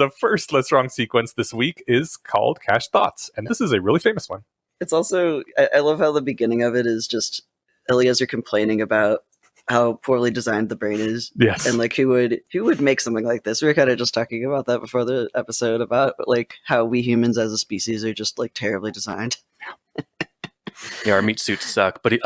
the first LessWrong sequence this week is called Cached Thoughts, and this is a really famous one. It's also, I love how the beginning of it is just Eliezer complaining about how poorly designed the brain is. Yes. And like, who would make something like this? We were kind of just talking about that before the episode about like how we humans as a species are just like terribly designed. Yeah, our meat suits suck. But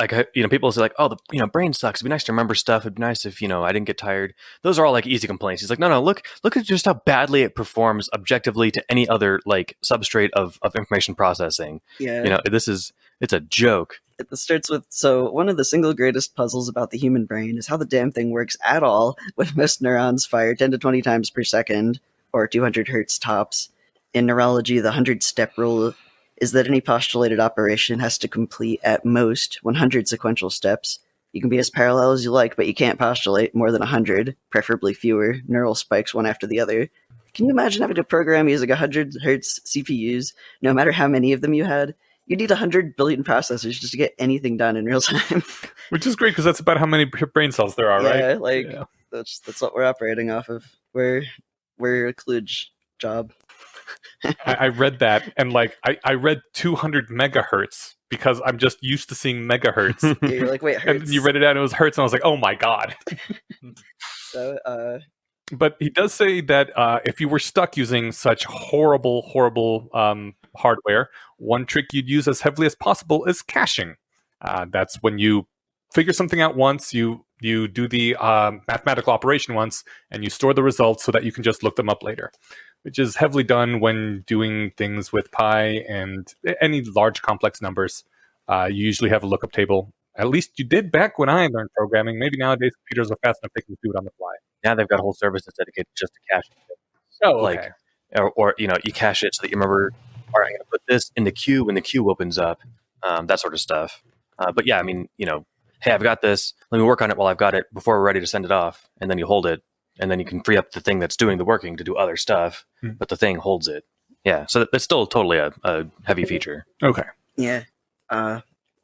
people say like, "Oh, the brain sucks. It'd be nice to remember stuff. It'd be nice if I didn't get tired." Those are all like easy complaints. He's like, "No, look at just how badly it performs objectively to any other like substrate of information processing." Yeah, it's a joke. It starts with, so one of the single greatest puzzles about the human brain is how the damn thing works at all when most neurons fire 10 to 20 times per second, or 200 hertz tops. In neurology, the 100-step rule is that any postulated operation has to complete at most 100 sequential steps. You can be as parallel as you like, but you can't postulate more than 100, preferably fewer, neural spikes one after the other. Can you imagine having to program using 100 hertz CPUs, no matter how many of them you had? You need 100 billion processors just to get anything done in real time. Which is great, because that's about how many brain cells there are, right? Yeah, that's what we're operating off of. We're a kludge job. I read that, and like I read 200 megahertz because I'm just used to seeing megahertz. Yeah, you're like, wait, hertz. And then you read it out and it was hertz, and I was like, oh my god. So, but he does say that if you were stuck using such horrible hardware, one trick you'd use as heavily as possible is caching. That's when you figure something out once, you do the mathematical operation once, and you store the results so that you can just look them up later, which is heavily done when doing things with pi and any large complex numbers. You usually have a lookup table. At least you did back when I learned programming. Maybe nowadays computers are fast enough they can do it on the fly. Now they've got whole services dedicated just to caching. Oh, okay. Or you cache it so that you remember, all right, I'm going to put this in the queue when the queue opens up, that sort of stuff. But yeah, hey, I've got this. Let me work on it while I've got it before we're ready to send it off. And then you hold it, and then you can free up the thing that's doing the working to do other stuff, but the thing holds it. Yeah, so that's still totally a heavy feature. Okay. Yeah.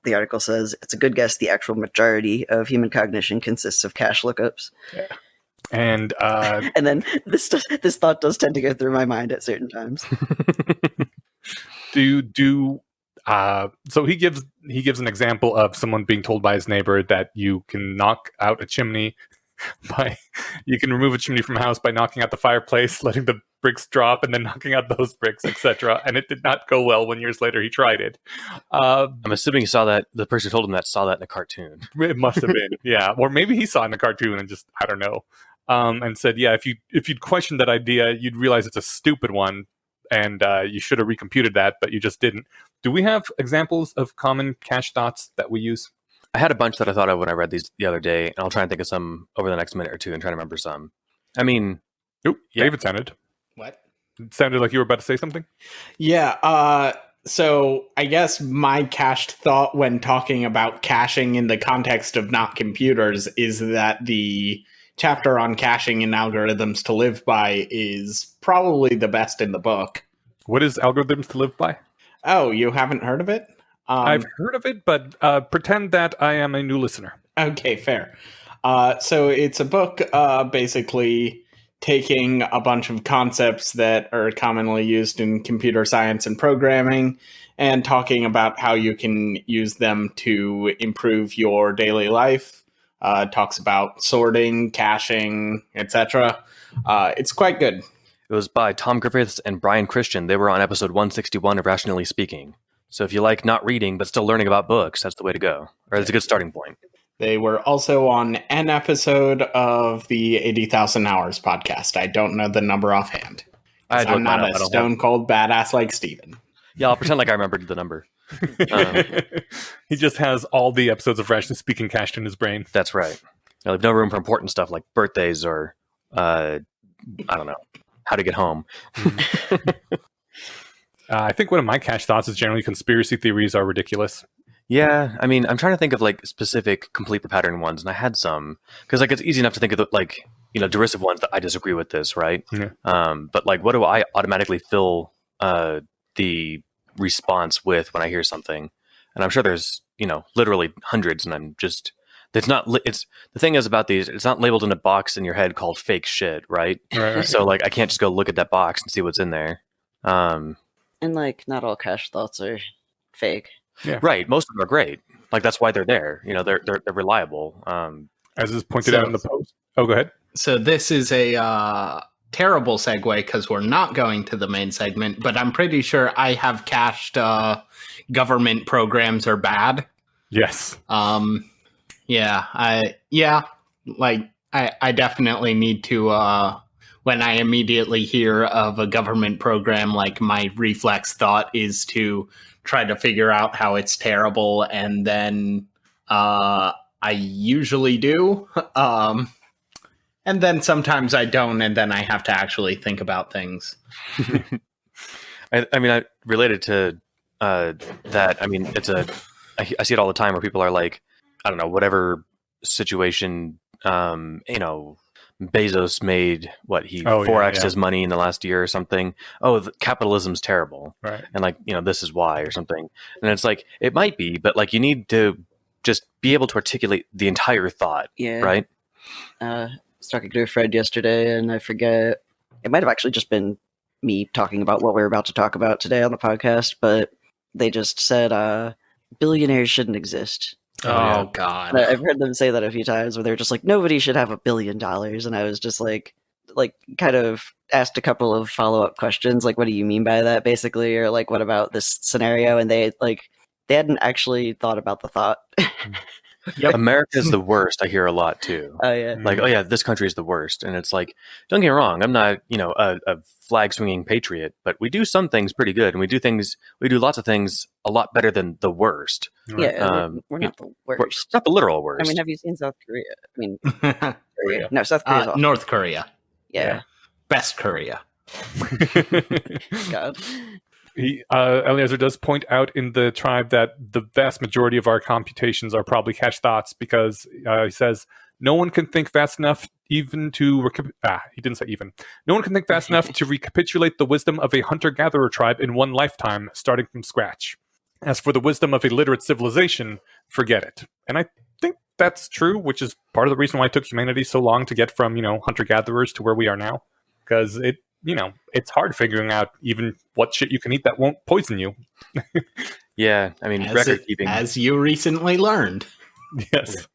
The article says, it's a good guess the actual majority of human cognition consists of cache lookups. Yeah. And and then this thought does tend to go through my mind at certain times. So he gives an example of someone being told by his neighbor that you can knock out a chimney you can remove a chimney from a house by knocking out the fireplace, letting the bricks drop, and then knocking out those bricks, etc. And it did not go well when years later he tried it. I'm assuming he saw that, the person who told him that saw that in a cartoon. It must have been, yeah. Or maybe he saw it in a cartoon and just, I don't know. And said, yeah, if you'd questioned that idea, you'd realize it's a stupid one, and you should have recomputed that, but you just didn't. Do we have examples of common cache thoughts that we use? I had a bunch that I thought of when I read these the other day, and I'll try and think of some over the next minute or two and try to remember some. Oop, yeah. David sounded. What? It sounded like you were about to say something. Yeah, so I guess my cached thought when talking about caching in the context of not computers is that the chapter on caching and algorithms to live by is probably the best in the book. What is algorithms to live by? Oh, you haven't heard of it? I've heard of it, but pretend that I am a new listener. Okay, fair. So it's a book basically taking a bunch of concepts that are commonly used in computer science and programming and talking about how you can use them to improve your daily life. Talks about sorting, caching, etc. It's quite good. It was by Tom Griffiths and Brian Christian. They were on episode 161 of Rationally Speaking. So if you like not reading but still learning about books, that's the way to go. Or it's a good starting point. They were also on an episode of the 80,000 Hours podcast. I don't know the number offhand. I'm not a stone cold badass like Steven. Yeah, I'll pretend like I remembered the number. He just has all the episodes of Rationally Speaking cached in his brain. That's right. I leave no room for important stuff like birthdays or, I don't know, how to get home. I think one of my cache thoughts is generally conspiracy theories are ridiculous. Yeah, I'm trying to think of like specific complete the pattern ones, and I had some because like it's easy enough to think of like derisive ones that I disagree with this, right? Yeah. But like, what do I automatically fill the response with when I hear something? And I'm sure there's literally hundreds, and I'm just it's not. It's the thing is about these. It's not labeled in a box in your head called fake shit, right? Right. So like, I can't just go look at that box and see what's in there. And like, not all cache thoughts are fake. Right. Most of them are great. Like that's why they're there. You know, they're reliable. As is pointed out in the post. Oh, go ahead. So this is a terrible segue because we're not going to the main segment, but I'm pretty sure I have cached government programs are bad. Yes. I definitely need to when I immediately hear of a government program, like my reflex thought is to try to figure out how it's terrible, and then I usually do. And then sometimes I don't, and then I have to actually think about things. I mean, I related to that. I mean, I see it all the time where people are like, I don't know, whatever situation, Bezos made, he 4x'd his money in the last year or something. Oh, capitalism's terrible. Right. And like, this is why or something. And it's like, it might be, but like, you need to just be able to articulate the entire thought. Yeah. Right. I was talking to a friend yesterday, and I forget, it might have actually just been me talking about what we're about to talk about today on the podcast, but they just said billionaires shouldn't exist. Oh, God. And I've heard them say that a few times where they're just like, nobody should have $1 billion. And I was just like kind of asked a couple of follow-up questions, like, what do you mean by that, basically? Or like, what about this scenario? And they hadn't actually thought about the thought. Yep. America's the worst. I hear a lot too. Oh yeah. Like, oh yeah, this country is the worst. And it's like, don't get me wrong, I'm not, a flag swinging patriot, but we do some things pretty good, and we do lots of things a lot better than the worst. Yeah, we're not the worst. Not the literal worst. I mean, have you seen South Korea? I mean, Korea. No, South Korea's awful. North Korea. Yeah. Best Korea. God. Eliezer does point out in the tribe that the vast majority of our computations are probably cache thoughts, because he says no one can think fast enough even to he didn't say even. No one can think fast enough to recapitulate the wisdom of a hunter-gatherer tribe in one lifetime, starting from scratch. As for the wisdom of a literate civilization, forget it. And I think that's true, which is part of the reason why it took humanity so long to get from, hunter-gatherers to where we are now. Because it's hard figuring out even what shit you can eat that won't poison you. Yeah, I mean, record keeping. As you recently learned. Yes.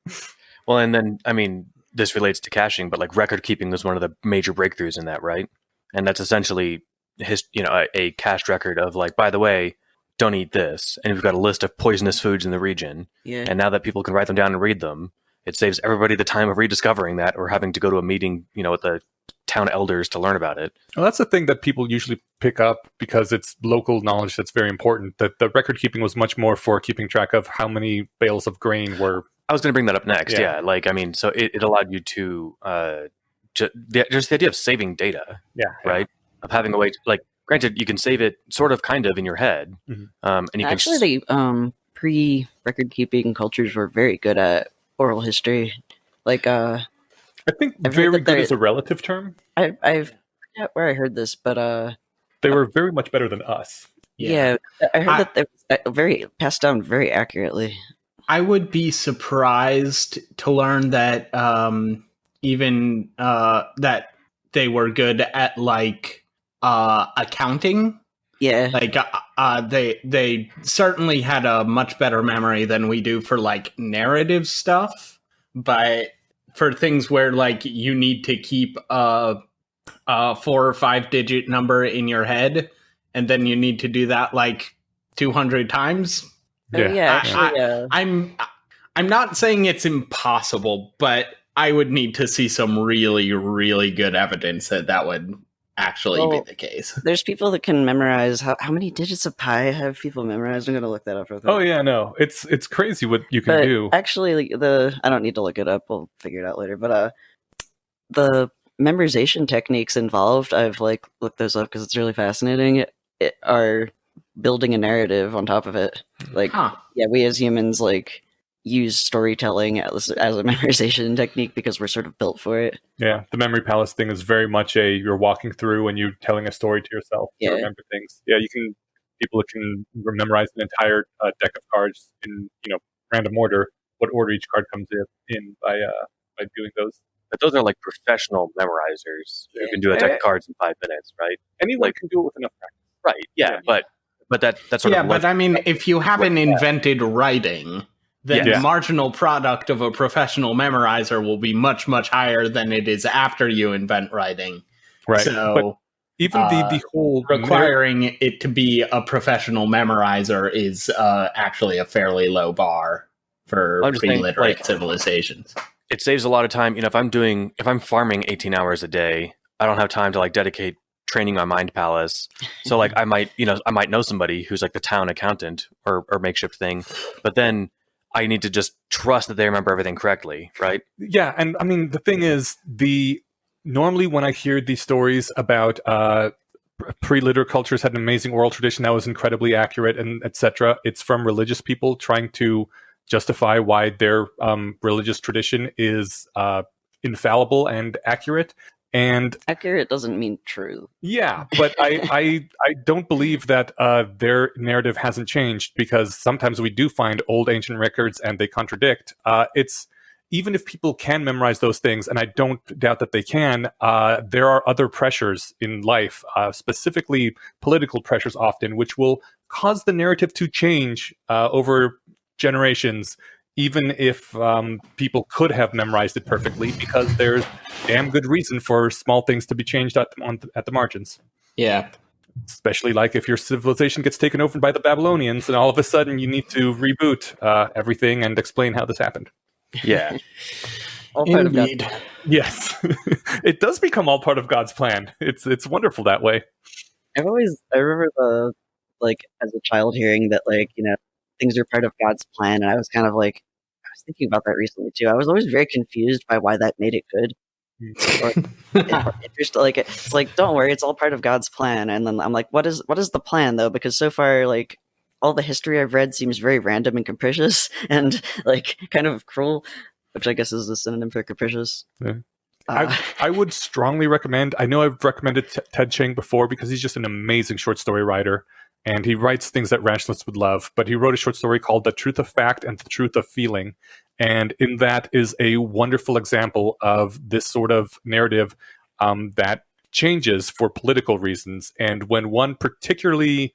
Well, and then, I mean, this relates to caching, but like record keeping was one of the major breakthroughs in that, right? And that's essentially a cached record of like, by the way, don't eat this. And we've got a list of poisonous foods in the region. Yeah. And now that people can write them down and read them, it saves everybody the time of rediscovering that or having to go to a meeting, with the town elders to learn about it. Well, that's the thing that people usually pick up because it's local knowledge that's very important. That the record keeping was much more for keeping track of how many bales of grain were. I was going to bring that up next. Yeah. Yeah. Like, I mean, so it allowed you to just the idea of saving data. Yeah. Right. Of having a way to, like, granted, you can save it sort of kind of in your head. Mm-hmm. And you actually, the pre-record keeping cultures were very good at oral history. Like, I think I've very heard that good is a relative term. I forget where I heard this, but they were very much better than us. Yeah, I heard that they were very passed down very accurately. I would be surprised to learn that even that they were good at like accounting. Yeah, like they certainly had a much better memory than we do for like narrative stuff, but for things where like you need to keep a 4 or 5 digit number in your head, and then you need to do that like 200 times. I'm not saying it's impossible, but I would need to see some really, really good evidence that would actually be the case. There's people that can memorize how many digits of pi have people memorized. I'm going to look that up real quick. Oh yeah, no, it's crazy what you can do. Actually, I don't need to look it up. We'll figure it out later. But the memorization techniques involved, I've like looked those up because it's really fascinating. Are building a narrative on top of it. Like, yeah, we as humans like use storytelling as a memorization technique because we're sort of built for it. Yeah, the memory palace thing is very much you're walking through and you're telling a story to yourself to remember things. Yeah, people can memorize an entire deck of cards in random order, what order each card comes in by doing those. But those are like professional memorizers who can do a deck of cards in 5 minutes, right? Anyone can do it with enough practice. Right. Yeah. But that's sort Yeah, of but I mean, if you haven't invented writing, then Yeah. the marginal product of a professional memorizer will be much, much higher than it is after you invent writing. But So even the whole requiring it to be a professional memorizer is actually a fairly low bar for I'm just saying, pre-literate like, civilizations. it saves a lot of time. If I'm farming 18 hours a day, I don't have time to like dedicate training my mind palace. So like I might know somebody who's like the town accountant or makeshift thing, but then I need to just trust that they remember everything correctly, right? Yeah, and I mean the thing is, normally when I hear these stories about pre-literate cultures had an amazing oral tradition that was incredibly accurate and etc., it's from religious people trying to justify why their religious tradition is infallible and accurate. And Accurate doesn't mean true. yeah, but I don't believe that their narrative hasn't changed, because sometimes we do find old ancient records and they contradict. It's even if people can memorize those things, and I don't doubt that they can, there are other pressures in life, specifically political pressures often, which will cause the narrative to change over generations, even if people could have memorized it perfectly, because there's damn good reason for small things to be changed at the margins. Yeah. Especially like if your civilization gets taken over by the Babylonians and all of a sudden you need to reboot everything and explain how this happened. Yeah. All part of God. Indeed. Yes. It does become all part of God's plan. It's wonderful that way. I remember as a child hearing that, things are part of God's plan, and I was kind of like, I was thinking about that recently too. I was always very confused by why that made it good. Or interesting. Like it's like, don't worry, it's all part of God's plan. And then I'm like, what is the plan though? Because so far, like, all the history I've read seems very random and capricious and like kind of cruel, which I guess is a synonym for capricious. Yeah. I would strongly recommend, I know I've recommended Ted Chiang before because he's just an amazing short story writer, and he writes things that rationalists would love, but he wrote a short story called The Truth of Fact and the Truth of Feeling. And in that is a wonderful example of this sort of narrative that changes for political reasons. And when one particularly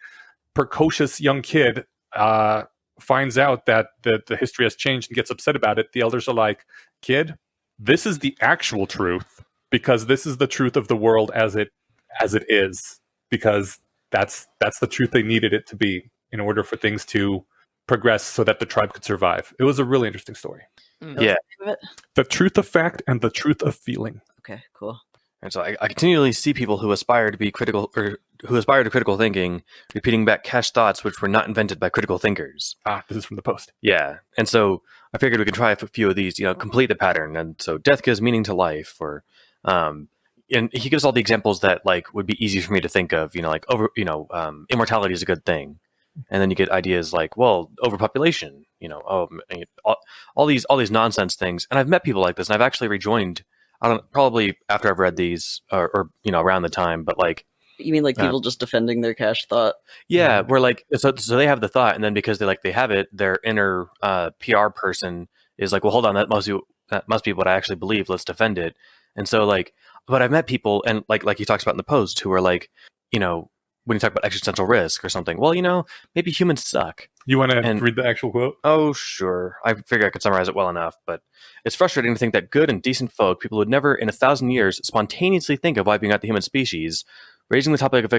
precocious young kid finds out that the history has changed and gets upset about it, the elders are like, kid, this is the actual truth, because this is the truth of the world as it is, because that's the truth they needed it to be in order for things to progress so that the tribe could survive. It was a really interesting story. Yeah. The Truth of Fact and the Truth of Feeling. Okay, cool. And so I continually see people who aspire to be critical, or who aspire to critical thinking, repeating back cached thoughts which were not invented by critical thinkers. This is from the Post. Yeah. And so I figured we could try a few of these, complete the pattern. And so death gives meaning to life, or and he gives all the examples that like would be easy for me to think of, immortality is a good thing. And then you get ideas like, well, overpopulation, all these nonsense things. And I've met people like this, and I've actually rejoined, probably after I've read these or around the time, but like, You mean like people just defending their cash thought? yeah, we're like, so they have the thought, and then because they have it, their inner PR person is like, well, hold on, that must be what I actually believe. Let's defend it. And so like, but I've met people, and like he talks about in the Post, who are like, when you talk about existential risk or something, well, maybe humans suck. You want to read the actual quote? Oh, sure. I figure I could summarize it well enough, but it's frustrating to think that good and decent folk, people who would never in 1,000 years spontaneously think of wiping out the human species, raising the topic of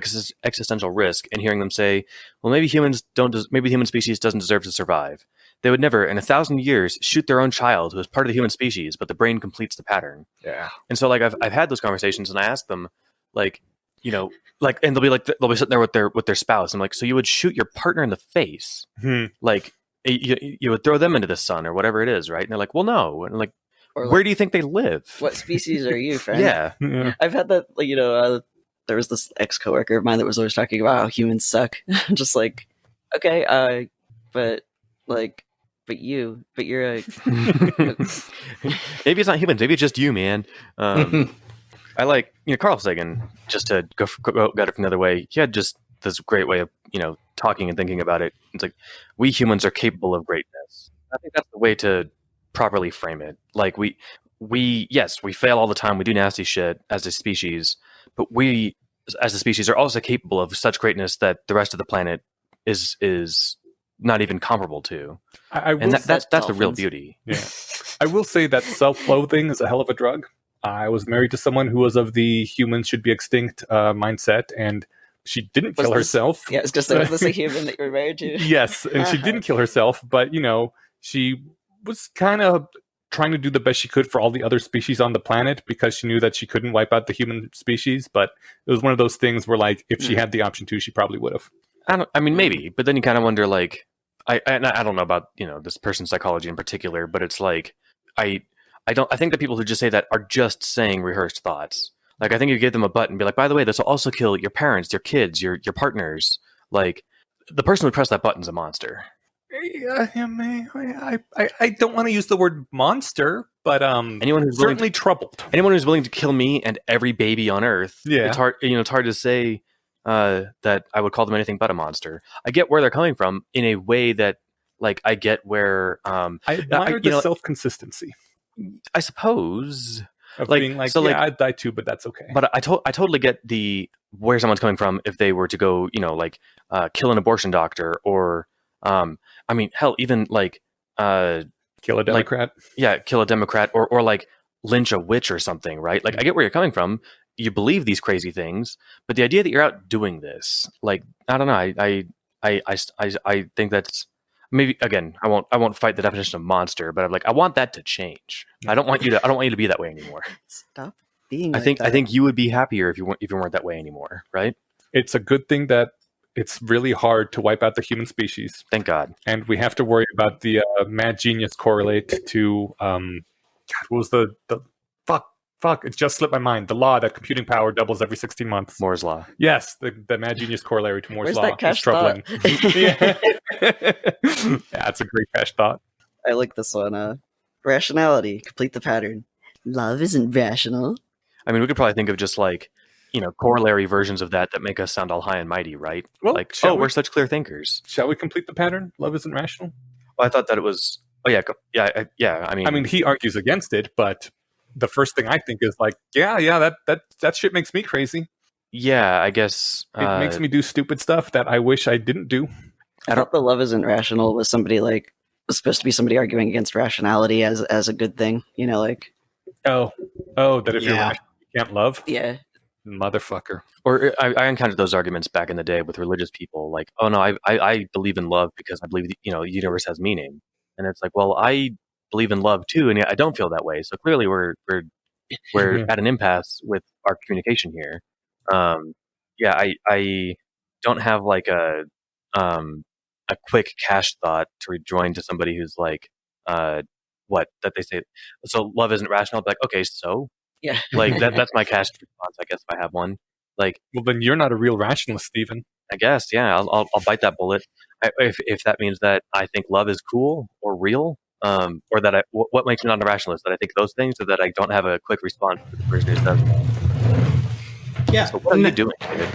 existential risk and hearing them say, well, maybe the human species doesn't deserve to survive. They would never in 1,000 years shoot their own child who is part of the human species, but the brain completes the pattern. Yeah. And so like I've had those conversations, and I ask them like, and they'll be sitting there with their spouse. I'm like, so you would shoot your partner in the face, like you would throw them into the sun or whatever it is, right? And they're like, well, no. And I'm like, where do you think they live? What species are you, friend? Yeah. I've had that. There was this ex-coworker of mine that was always talking about how humans suck. I'm just like, okay, but you're a maybe it's not humans. Maybe it's just you, man. I like, Carl Sagan, just to go it from another way. He had just this great way of, talking and thinking about it. It's like, we humans are capable of greatness. I think that's the way to properly frame it. Like yes, we fail all the time. We do nasty shit as a species, but we as a species are also capable of such greatness that the rest of the planet is not even comparable to. I will And that's the real dolphins. beauty. Yeah. I will say that self-loathing is a hell of a drug. I was married to someone who was of the humans should be extinct mindset, and she didn't kill herself. Yeah, I was just saying, was this a human that you were married to? Yes, and she didn't kill herself, but she was kind of trying to do the best she could for all the other species on the planet because she knew that she couldn't wipe out the human species. But it was one of those things where, like, if she had the option to, she probably would have. I mean, maybe, but then you kind of wonder, like, I don't know about this person's psychology in particular, but it's like I think that people who just say that are just saying rehearsed thoughts. Like, I think you give them a button and be like, by the way, this will also kill your parents, your kids, your partners. Like, the person who pressed that button's a monster. I don't want to use the word monster, but anyone who's certainly troubled. Anyone who's willing to kill me and every baby on Earth, Yeah. it's hard. It's hard to say that I would call them anything but a monster. I get where they're coming from in a way that, like, I get where I admire the self-consistency. I suppose. Of being like, so, I'd die too, but that's okay. But I totally get where someone's coming from if they were to go, kill an abortion doctor or, I mean, hell, even like, kill a Democrat. Kill a Democrat or like lynch a witch or something, right? Like, I get where you're coming from. You believe these crazy things, but the idea that you're out doing this, like, I don't know. I think that's maybe, again, I won't fight the definition of monster, but I'm like, I want that to change. I don't want you to be that way anymore. Stop being. I think you would be happier if you weren't that way anymore, right? It's a good thing that it's really hard to wipe out the human species. Thank God. And we have to worry about the mad genius correlate to what was the fuck? It just slipped my mind. The law that computing power doubles every 16 months. Moore's law. Yes, the mad genius corollary to Moore's Where's law. That cash is troubling. thought? Yeah, it's a great cash thought. I like this one. Rationality. Complete the pattern. Love isn't rational. I mean, we could probably think of just like, corollary versions of that make us sound all high and mighty, right? Well, like, we're such clear thinkers. Shall we complete the pattern? Love isn't rational? Well, I thought that it was. Oh yeah. I mean, he argues against it, but the first thing I think is like, that shit makes me crazy. Yeah, I guess it makes me do stupid stuff that I wish I didn't do. I thought the love isn't rational was supposed to be somebody arguing against rationality as a good thing. Like. Oh, that if you're rational, you can't love. Yeah. Motherfucker. Or I encountered those arguments back in the day with religious people, like, oh no, I believe in love because I believe the universe has meaning, and it's like, well, I believe in love too, and yet I don't feel that way. So clearly, we're at an impasse with our communication here. I don't have like a quick cash thought to rejoin to somebody who's like, what that they say. So love isn't rational. I'll be like, okay, so. Yeah. Like that's my cash response, I guess, if I have one. Like, well, then you're not a real rationalist, Stephen. I guess, yeah. I'll bite that bullet. If that means that I think love is cool or real, or that what makes me not a rationalist? That I think those things, or that I don't have a quick response to the person who says that. Yeah. So what are you doing, David?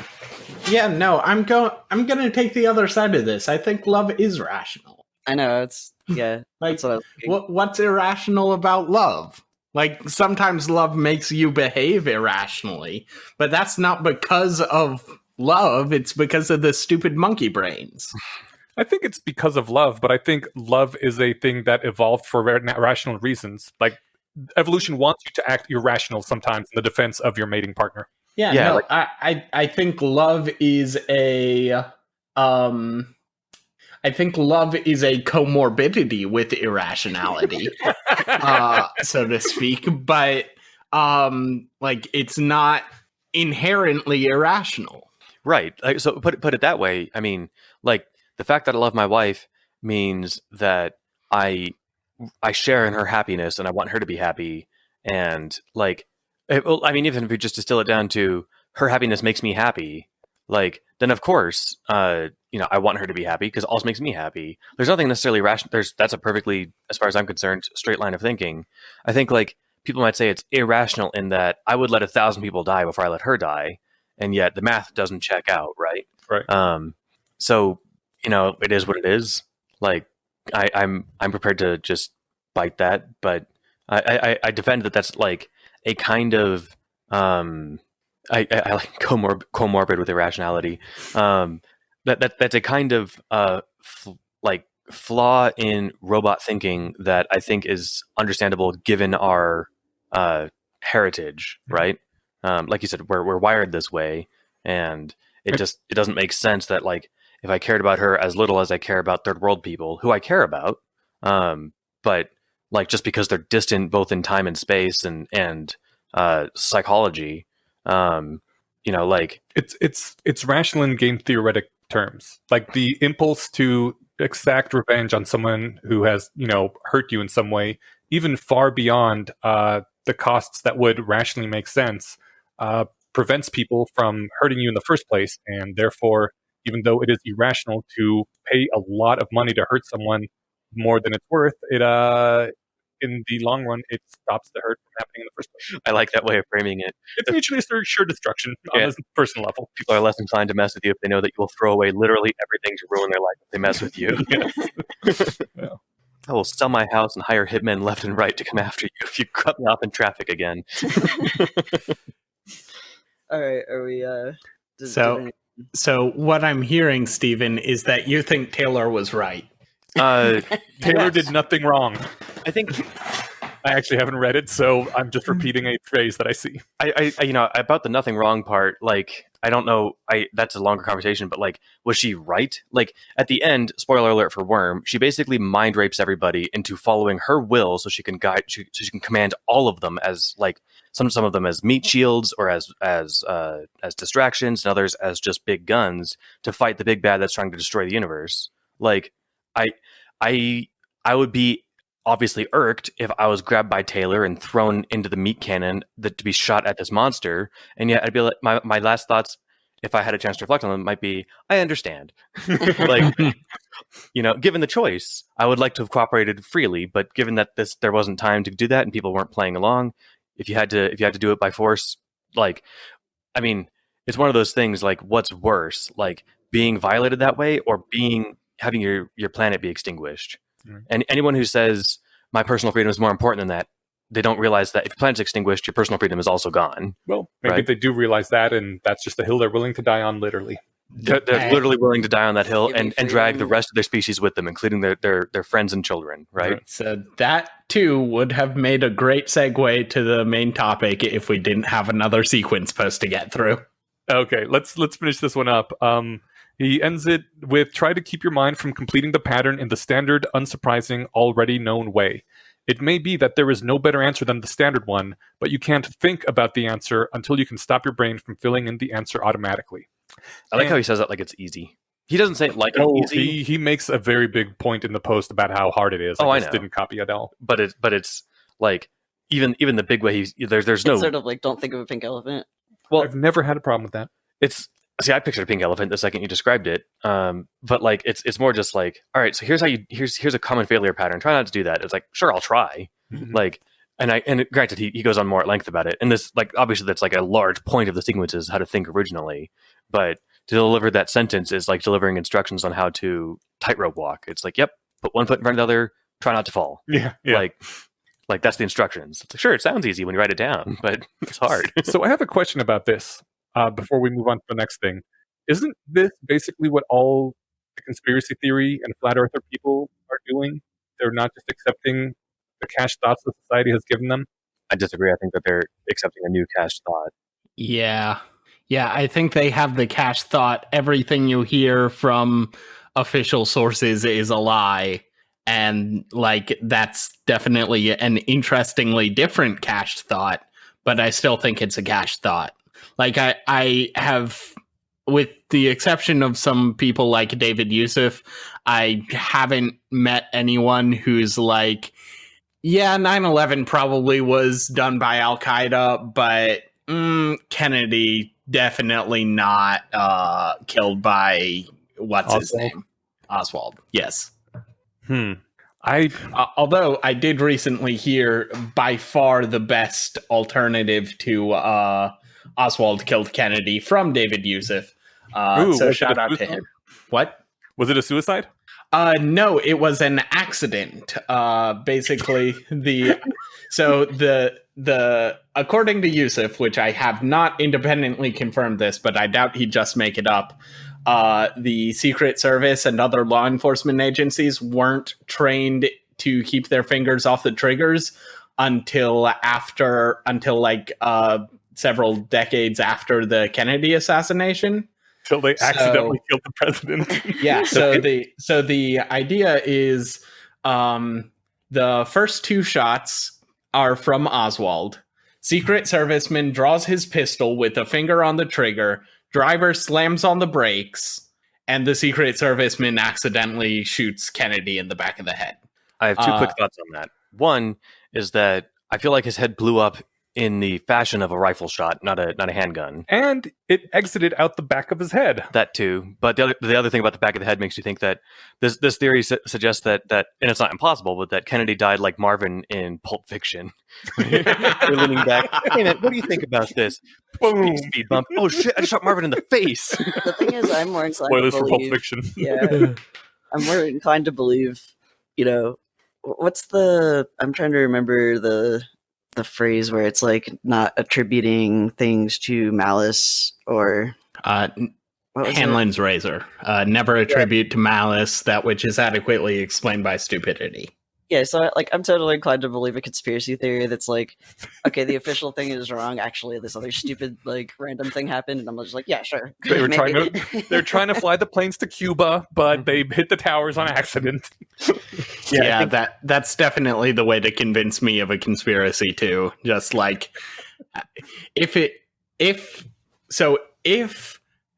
Yeah, no, I'm gonna take the other side of this. I think love is rational. I know it's like, that's what I was thinking. What's irrational about love? Like, sometimes love makes you behave irrationally, but that's not because of love. It's because of the stupid monkey brains. I think it's because of love, but I think love is a thing that evolved for rational reasons. Like, evolution wants you to act irrational sometimes in the defense of your mating partner. Yeah, no, like, I think love is a comorbidity with irrationality, so to speak. But like, it's not inherently irrational, right? Like, so put it that way. I mean, like, the fact that I love my wife means that I share in her happiness, and I want her to be happy. And like, I mean, even if you just distill it down to her happiness makes me happy, like, then of course, I want her to be happy because it also makes me happy. There's nothing necessarily rational. That's a perfectly, as far as I'm concerned, straight line of thinking. I think, like, people might say it's irrational in that I would let 1,000 people die before I let her die, and yet the math doesn't check out, right? Right. So, it is what it is. Like, I'm prepared to just bite that, but I defend that that's like a kind of I like comorbid with irrationality. That's a kind of like flaw in robot thinking that I think is understandable given our heritage, right? Like you said, we're wired this way, and it doesn't make sense that like if I cared about her as little as I care about third world people, who I care about, but like just because they're distant both in time and space and psychology, like it's rational in game theoretic terms. Like the impulse to exact revenge on someone who has hurt you in some way, even far beyond the costs that would rationally make sense, prevents people from hurting you in the first place, and therefore, even though it is irrational to pay a lot of money to hurt someone more than it's worth, it in the long run, it stops the hurt from happening in the first place. I like that way of framing it. It's mutually assured destruction on a personal level. People are less inclined to mess with you if they know that you will throw away literally everything to ruin their life if they mess with you. Yeah. I will sell my house and hire hitmen left and right to come after you if you cut me off in traffic again. All right, are we? So what I'm hearing, Stephen, is that you think Taylor was right. Taylor did nothing wrong. I think I actually haven't read it, so I'm just repeating a phrase that I see. I about the nothing wrong part, like, I don't know, that's a longer conversation, but like, was she right? Like, at the end, spoiler alert for Worm, she basically mind rapes everybody into following her will so she can she can command all of them as like some of them as meat shields or as distractions, and others as just big guns to fight the big bad that's trying to destroy the universe. Like, I would be obviously irked if I was grabbed by Taylor and thrown into the meat cannon to be shot at this monster. And yet I'd be like, my last thoughts, if I had a chance to reflect on them, might be, I understand. Like, given the choice, I would like to have cooperated freely, but given that there wasn't time to do that and people weren't playing along, if you had to do it by force, like, I mean, it's one of those things, like, what's worse, like being violated that way or having your planet be extinguished? And anyone who says my personal freedom is more important than that, they don't realize that if your planet's extinguished, your personal freedom is also gone. Well, maybe they do realize that, and that's just the hill they're willing to die on, literally. They're literally willing to die on that hill and drag the rest of their species with them, including their friends and children, right? So that, too, would have made a great segue to the main topic if we didn't have another sequence post to get through. Okay, let's finish this one up. He ends it with, try to keep your mind from completing the pattern in the standard, unsurprising, already known way. It may be that there is no better answer than the standard one, but you can't think about the answer until you can stop your brain from filling in the answer automatically. I like how he says that like it's easy. He doesn't say it like it's easy. He makes a very big point in the post about how hard it is. I just didn't copy it all. But it's like, even the big way there's no... It's sort of like, don't think of a pink elephant. Well, I've never had a problem with that. See, I pictured a pink elephant the second you described it, but like it's more just like, all right, so here's a common failure pattern. Try not to do that. It's like, sure, I'll try. Mm-hmm. Like, and granted, he goes on more at length about it, and this, like, obviously that's like a large point of the sequence is how to think originally, but to deliver that sentence is like delivering instructions on how to tightrope walk. It's like, yep, put one foot in front of the other, try not to fall. Yeah. Like that's the instructions. It's like, sure, it sounds easy when you write it down, but it's hard. So I have a question about this. Before we move on to the next thing, isn't this basically what all the conspiracy theory and flat earther people are doing? They're not just accepting the cached thoughts that society has given them? I disagree. I think that they're accepting a new cached thought. Yeah, I think they have the cached thought. Everything you hear from official sources is a lie. And like, that's definitely an interestingly different cached thought, but I still think it's a cached thought. Like, I have, with the exception of some people like David Youssef, I haven't met anyone who's like, yeah, 9/11 probably was done by Al-Qaeda, but Kennedy definitely not killed by, what's his name? Oswald. Yes. Although I did recently hear by far the best alternative to Oswald killed Kennedy from David Youssef. So shout out to him. What? Was it a suicide? No, it was an accident. Basically, the according to Yusuf, which I have not independently confirmed this, but I doubt he'd just make it up. The Secret Service and other law enforcement agencies weren't trained to keep their fingers off the triggers until several decades after the Kennedy assassination. Till they accidentally killed the president. Yeah. So the idea is, the first two shots are from Oswald. Secret Serviceman draws his pistol with a finger on the trigger. Driver slams on the brakes, and the Secret Serviceman accidentally shoots Kennedy in the back of the head. I have two quick thoughts on that. One is that I feel like his head blew up in the fashion of a rifle shot, not a handgun. And it exited out the back of his head. That too. But the other thing about the back of the head makes you think that this theory suggests that, and it's not impossible, but that Kennedy died like Marvin in Pulp Fiction. You're leaning back. Hey man, what do you think about this? Boom. Speed bump. Oh shit, I just shot Marvin in the face. The thing is, I'm more inclined Spoilers to for Pulp believe... Fiction. Yeah. I'm more inclined to believe, what's the... I'm trying to remember the phrase where it's like not attributing things to malice or... Hanlon's razor. Never attribute to malice that which is adequately explained by stupidity. Yeah, so I'm totally inclined to believe a conspiracy theory that's like, okay, the official thing is wrong. Actually, this other stupid random thing happened, and I'm just like, yeah, sure. They're trying to fly the planes to Cuba, but they hit the towers on accident. That's definitely the way to convince me of a conspiracy too. Just like if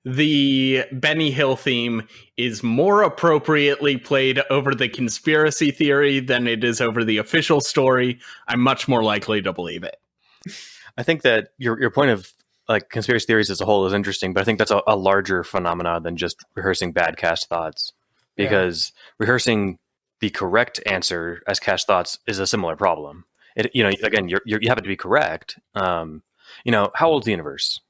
the Benny Hill theme is more appropriately played over the conspiracy theory than it is over the official story, I'm much more likely to believe it. I think that your point of conspiracy theories as a whole is interesting, but I think that's a larger phenomena than just rehearsing bad cast thoughts, because rehearsing the correct answer as cast thoughts is a similar problem. You happen to be correct. How old is the universe?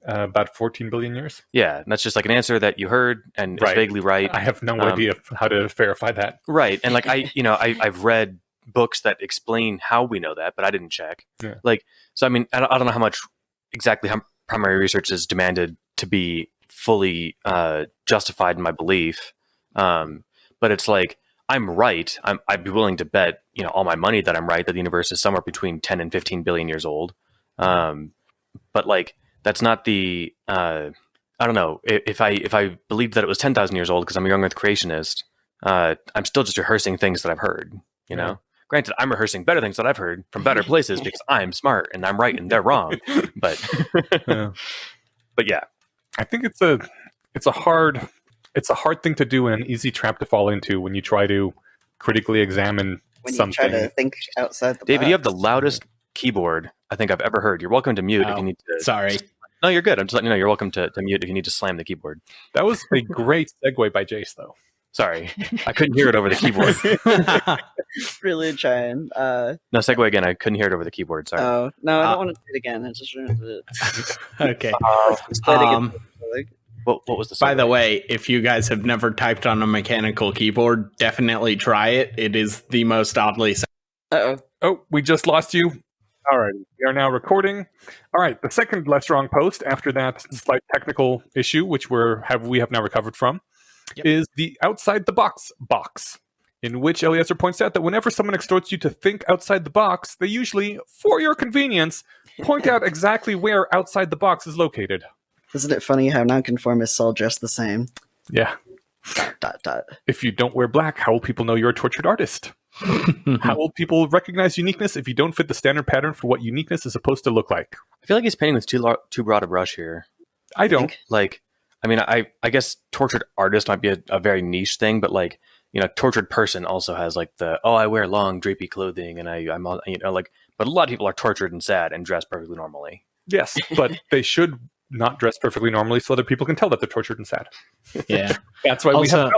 About 14 billion years. Yeah, and that's just like an answer that you heard and is vaguely right. I have no idea how to verify that. Right, and I've read books that explain how we know that, but I didn't check. Yeah. So I mean, I don't know how much exactly how primary research is demanded to be fully justified in my belief, but it's like I'm right. I'd be willing to bet all my money that I'm right, that the universe is somewhere between 10 and 15 billion years old. But that's not the I don't know, if I believed that it was 10,000 years old because I'm a young earth creationist, I'm still just rehearsing things that I've heard, know. Granted, I'm rehearsing better things that I've heard from better places because I'm smart and I'm right and they're wrong. But but yeah, I think it's a hard thing to do and an easy trap to fall into when you try to critically examine when something. you try to think outside the David, box. you have the loudest keyboard I think I've ever heard. You're welcome to mute if you need to. Sorry. No, you're good. I'm just letting you know you're welcome to mute if you need to slam the keyboard. That was a great segue by Jace, though. Sorry. I couldn't hear it over the keyboard. Really trying. No, segue again. I couldn't hear it over the keyboard. Sorry. Oh, no, I don't want to do it again. I just wanted to... Okay. Just play it again. What was the segue? By the way, if you guys have never typed on a mechanical keyboard, definitely try it. It is the most oddly... Uh-oh. Oh, we just lost you. All right, we are now recording. All right, the second LessWrong post after that slight technical issue, which we have now recovered from, is the outside the box, in which Eliezer points out that whenever someone extorts you to think outside the box, they usually, for your convenience, point out exactly where outside the box is located. Isn't it funny how nonconformists all dress the same? Yeah. ... If you don't wear black, how will people know you're a tortured artist? How will people recognize uniqueness if you don't fit the standard pattern for what uniqueness is supposed to look like? I feel like he's painting with too broad a brush here. I don't. I guess tortured artist might be a very niche thing, but tortured person also has I wear long drapey clothing and I'm all, but a lot of people are tortured and sad and dress perfectly normally. Yes, but they should not dress perfectly normally so other people can tell that they're tortured and sad. Yeah. That's why we have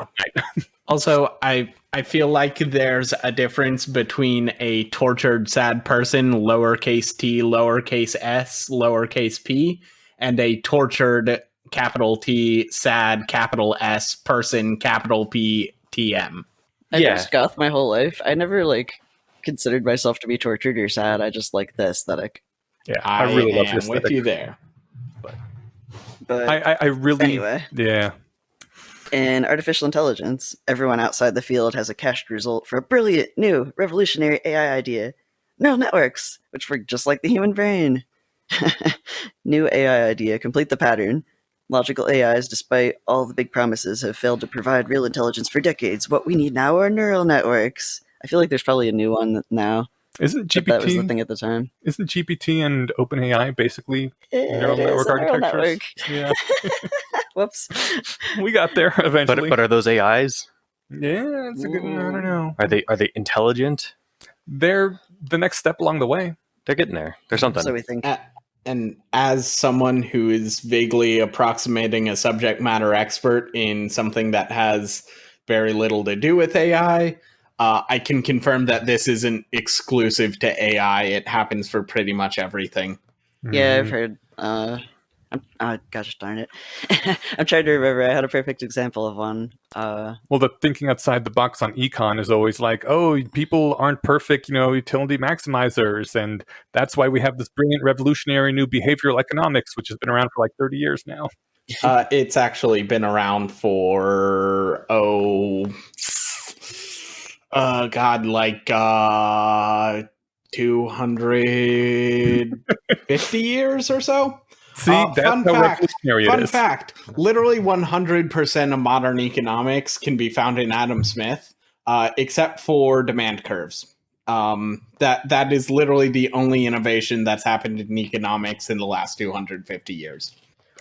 Also, I feel like there's a difference between a tortured sad person, lowercase t, lowercase s, lowercase p, and a tortured capital T, sad, capital S, person, capital P, TM. I've Yeah. used goth my whole life. I never like considered myself to be tortured or sad. I just like the aesthetic. Yeah, I really love am this. with you there. But I really anyway, yeah. in artificial intelligence, everyone outside the field has a cached result for a brilliant, new, revolutionary AI idea. Neural networks, which work just like the human brain. New AI idea, complete the pattern. Logical AIs, despite all the big promises, have failed to provide real intelligence for decades. What we need now are neural networks. I feel like there's probably a new one now. Isn't But that was the GPT thing at the time. isn't GPT and OpenAI basically neural It is network a neural architectures? network. Yeah, Whoops. we got there eventually. But are those AIs? Yeah, it's a good. I don't know. Are they intelligent? They're the next step along the way. They're getting there. There's something. So we think. And as someone who is vaguely approximating a subject matter expert in something that has very little to do with AI, I can confirm that this isn't exclusive to AI. It happens for pretty much everything. Yeah, I've Mhm. heard. Gosh darn it. I'm trying to remember. I had a perfect example of one. Well, the thinking outside the box on econ is always like, oh, people aren't perfect, utility maximizers, and that's why we have this brilliant revolutionary new behavioral economics, which has been around for like 30 years now. It's actually been around for, like 250 years or so. See, that's fun how fact, revolutionary it Fun is. fact, literally 100% of modern economics can be found in Adam Smith, except for demand curves. That is literally the only innovation that's happened in economics in the last 250 years.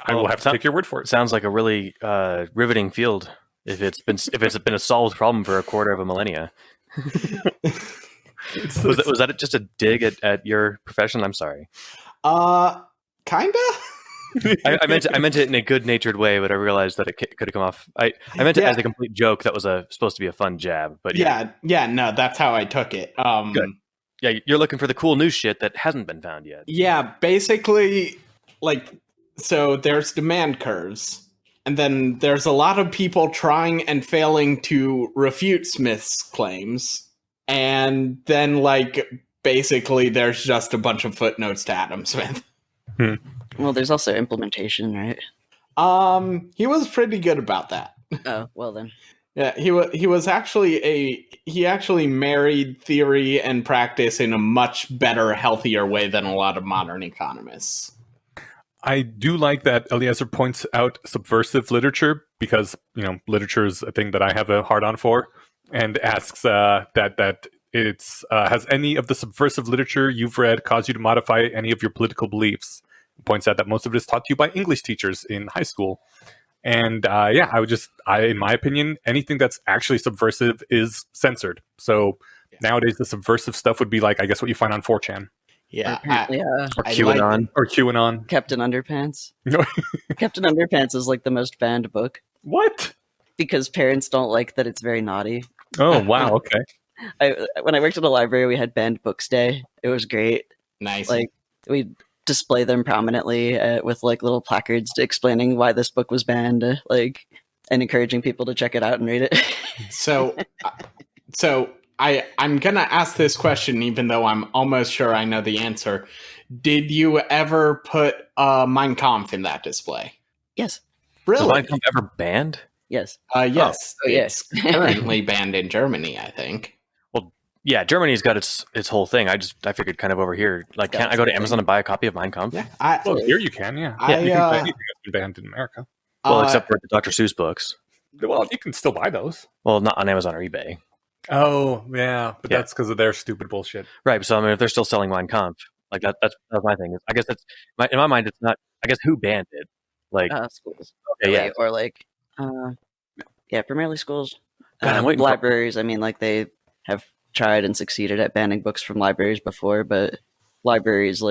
I will have to take your word for it. Sounds like a really riveting field. If it's been a solved problem for a quarter of a millennia. Was that just a dig at your profession? I'm sorry. Kinda. I meant it in a good-natured way, but I realized that it could have come off. I meant it as a complete joke that was supposed to be a fun jab. But yeah, no, that's how I took it. Good. Yeah, you're looking for the cool new shit that hasn't been found yet. Yeah, basically, so there's demand curves, and then there's a lot of people trying and failing to refute Smith's claims, and then basically there's just a bunch of footnotes to Adam Smith. Well, there's also implementation, right? He was pretty good about that. Oh, well then. Yeah, he actually married theory and practice in a much better, healthier way than a lot of modern economists. I do like that Eliezer points out subversive literature because, literature is a thing that I have a hard-on for, and asks that it's has any of the subversive literature you've read caused you to modify any of your political beliefs? Points out that most of it is taught to you by English teachers in high school. And in my opinion, anything that's actually subversive is censored. So nowadays, the subversive stuff would be like, I guess, what you find on 4chan. Yeah, Or QAnon. Or QAnon. Captain Underpants. Captain Underpants is like the most banned book What? because parents don't like that it's very naughty. Oh, wow. Okay. When I worked at a library, we had banned books day. It was great. nice. We display them prominently with little placards explaining why this book was banned, and encouraging people to check it out and read it. So I'm gonna ask this question, even though I'm almost sure I know the answer. Did you ever put Mein Kampf in that display? Yes. Was Really? Mein Kampf ever banned? Yes. Yes. Oh, yes. It's currently banned in Germany, I think. Yeah, Germany's got its whole thing. I figured kind of over here. Can't I go to Amazon and buy a copy of Mein Kampf? Yeah. Well, here you can, yeah. I, You can buy anything that's been banned in America. Well, except for the Dr. Seuss books. Well, you can still buy those. Well, not on Amazon or eBay. Oh, yeah. But Yeah. that's because of their stupid bullshit. Right. So, if they're still selling Mein Kampf, that's my thing. I guess in my mind, it's not, I guess, who banned it? Schools. Okay, yeah. Or primarily schools. God, I'm waiting for- libraries. They have tried and succeeded at banning books from libraries before, but libraries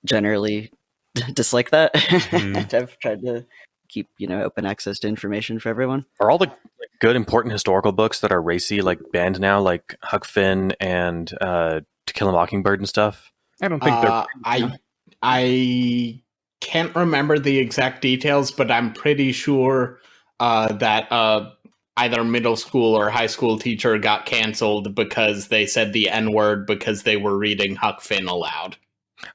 generally dislike that. Mhm. I've tried to keep open access to information for everyone. Are all the good, important historical books that are racy banned now, like Huck Finn and To Kill a Mockingbird and stuff? I don't think they're... I can't remember the exact details, but I'm pretty sure that either middle school or high school teacher got canceled because they said the N-word because they were reading Huck Finn aloud.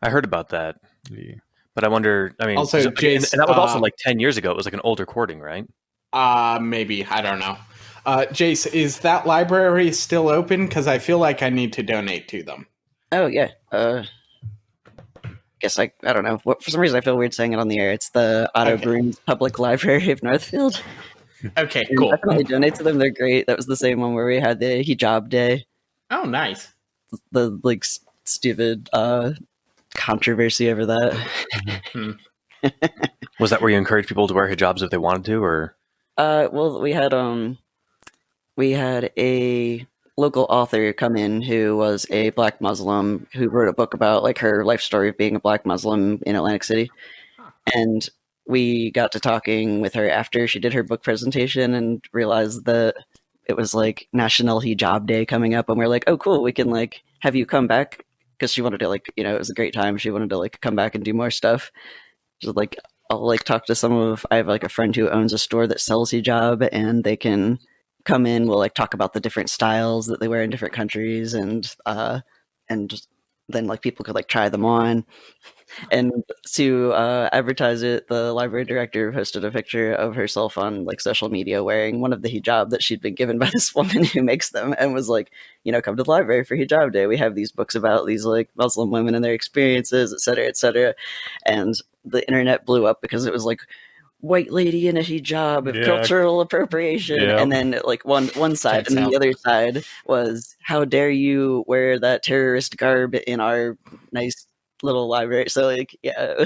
I heard about that. Yeah. But I wonder, I mean, Also, and Jace, that was also like 10 years ago. It was like an old recording, right? Maybe. I don't know. Jace, is that library still open? Because I feel like I need to donate to them. Oh, yeah. Guess I don't know. For some reason, I feel weird saying it on the air. It's the Otto Bruins Public Library of Northfield. Okay, cool. Definitely donate to them. They're great. That was the same one where we had the hijab day. Oh, nice. The like stupid controversy over that. Was that where you encouraged people to wear hijabs if they wanted to, or? Well, we had a local author come in who was a Black Muslim who wrote a book about like her life story of being a Black Muslim in Atlantic City, and we got to talking with her after she did her book presentation and realized that it was like National Hijab Day coming up, and we're like, oh, cool, we can like have you come back, because she wanted to like, you know, it was a great time. She wanted to like come back and do more stuff. Just like, I'll like talk to I have like a friend who owns a store that sells hijab, and they can come in. We'll like talk about the different styles that they wear in different countries, and then like people could like try them on. And to advertise it, the library director posted a picture of herself on like social media wearing one of the hijab that she'd been given by this woman who makes them, and was like, you know, come to the library for Hijab Day. We have these books about these like Muslim women and their experiences, etc., etc. And the internet blew up because it was like, white lady in a hijab of cultural appropriation, and then like one side, and then the other side was, how dare you wear that terrorist garb in our nice little library. So like, yeah.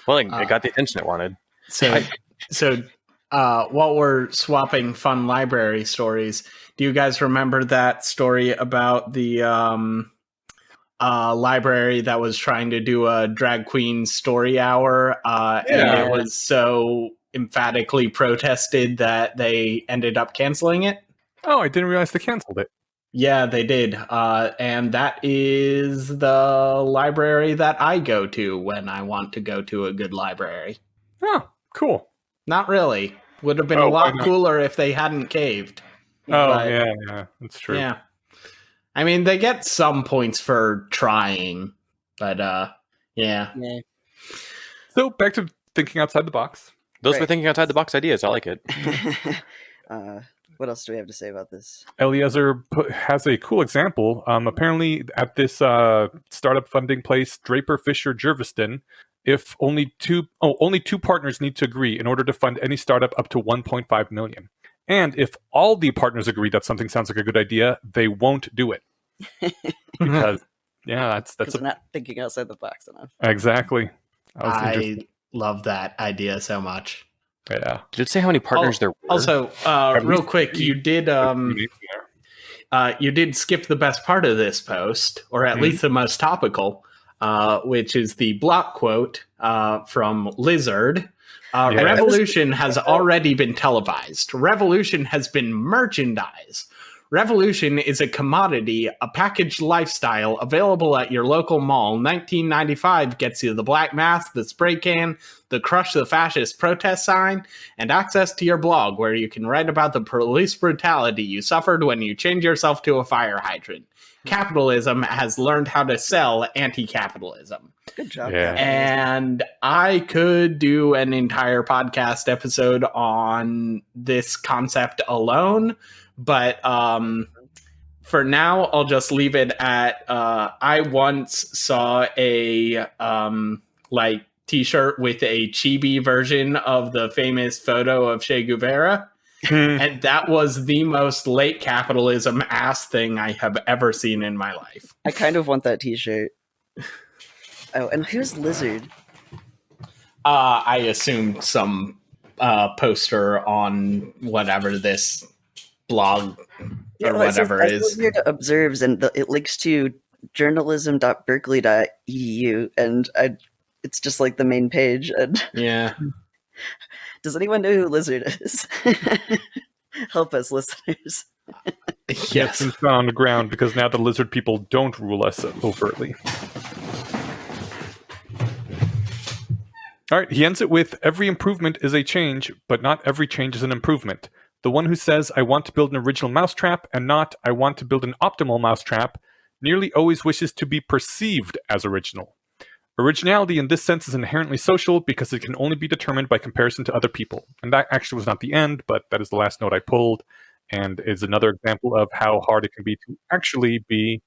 Well, it got the attention it wanted. So while we're swapping fun library stories, do you guys remember that story about the library that was trying to do a drag queen story hour, and it was so emphatically protested that they ended up canceling it? Oh, I didn't realize they canceled it. Yeah, they did. And that is the library that I go to when I want to go to a good library. Oh, cool. Not really. Would have been a lot cooler if they hadn't caved. Oh, yeah, that's true. Yeah. I mean, they get some points for trying, but yeah. So back to thinking outside the box. Those were thinking outside the box ideas. I like it. What else do we have to say about this? Eliezer has a cool example. Apparently, at this startup funding place, Draper Fisher Jerviston, if only two partners need to agree in order to fund any startup up to 1.5 million. And if all the partners agree that something sounds like a good idea, they won't do it. Because, that's they're not thinking outside the box enough. Exactly. I love that idea so much. Yeah. Did it say how many partners there were? Also, real quick, you did skip the best part of this post, or at least the most topical, which is the block quote from Lizard. Revolution has already been televised. Revolution has been merchandised. Revolution is a commodity, a packaged lifestyle available at your local mall. 1995 gets you the black mask, the spray can, the crush the fascist protest sign, and access to your blog where you can write about the police brutality you suffered when you chained yourself to a fire hydrant. Capitalism has learned how to sell anti-capitalism. Good job. Yeah. And I could do an entire podcast episode on this concept alone, but for now, I'll just leave it at I once saw a t-shirt with a chibi version of the famous photo of Che Guevara. And that was the most late capitalism ass thing I have ever seen in my life. I kind of want that t-shirt. Oh, and who's Lizard? I assumed some poster on whatever this blog or whatever it is. Here to observes, and it links to journalism.berkeley.edu, and it's just like the main page. And yeah. Does anyone know who Lizard is? Help us, listeners. Get some on the ground, because now the lizard people don't rule us overtly. All right, he ends it with, every improvement is a change, but not every change is an improvement. The one who says, I want to build an original mousetrap and not, I want to build an optimal mousetrap, nearly always wishes to be perceived as original. Originality in this sense is inherently social because it can only be determined by comparison to other people. And that actually was not the end, but that is the last note I pulled, and is another example of how hard it can be to actually be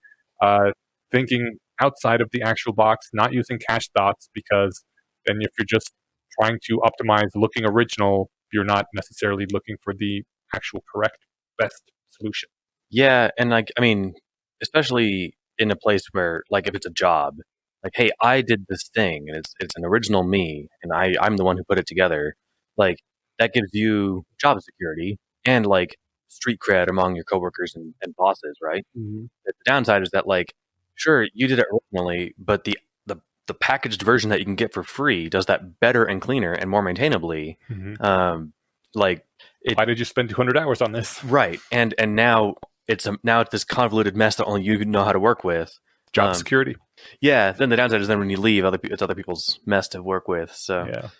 thinking outside of the actual box, not using cached thoughts, because then if you're just trying to optimize looking original, you're not necessarily looking for the actual correct best solution. Yeah, and like, I mean, especially in a place where, like, if it's a job, like, hey, I did this thing, and it's an original me, and I'm the one who put it together. Like, that gives you job security and like street cred among your coworkers and bosses, right? Mm-hmm. The downside is that, like, sure, you did it originally, but the packaged version that you can get for free does that better and cleaner and more maintainably. Mm-hmm. Why did you spend 200 hours on this? Right, and now it's this convoluted mess that only you know how to work with. Job security. Yeah. Then the downside is then when you leave, it's other people's mess to work with. So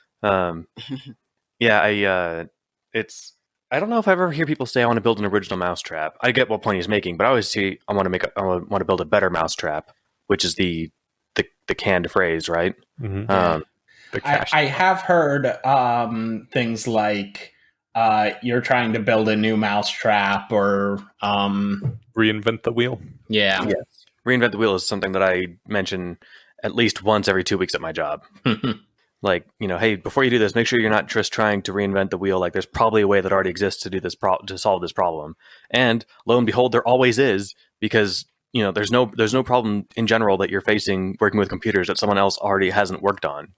yeah, I don't know if I ever hear people say I want to build an original mousetrap. I get what point he's making, but I always see I want to build a better mousetrap, which is the canned phrase, right? Mm-hmm. I have heard things like you're trying to build a new mousetrap or reinvent the wheel. Yeah. Yes. Reinvent the wheel is something that I mention at least once every 2 weeks at my job. Like, hey, before you do this, make sure you're not just trying to reinvent the wheel. Like, there's probably a way that already exists to do this to solve this problem. And lo and behold, there always is, because there's no problem in general that you're facing working with computers that someone else already hasn't worked on.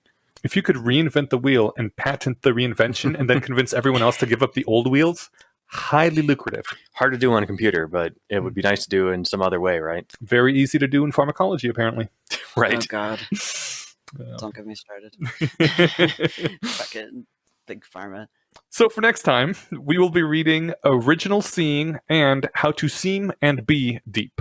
If you could reinvent the wheel and patent the reinvention and then convince everyone else to give up the old wheels, highly lucrative. Hard to do on a computer, but it would be nice to do in some other way, right? Very easy to do in pharmacology, apparently. Right. Oh, God. Don't get me started. Fucking big pharma. So for next time, we will be reading Original Seeing and How to Seem and Be Deep.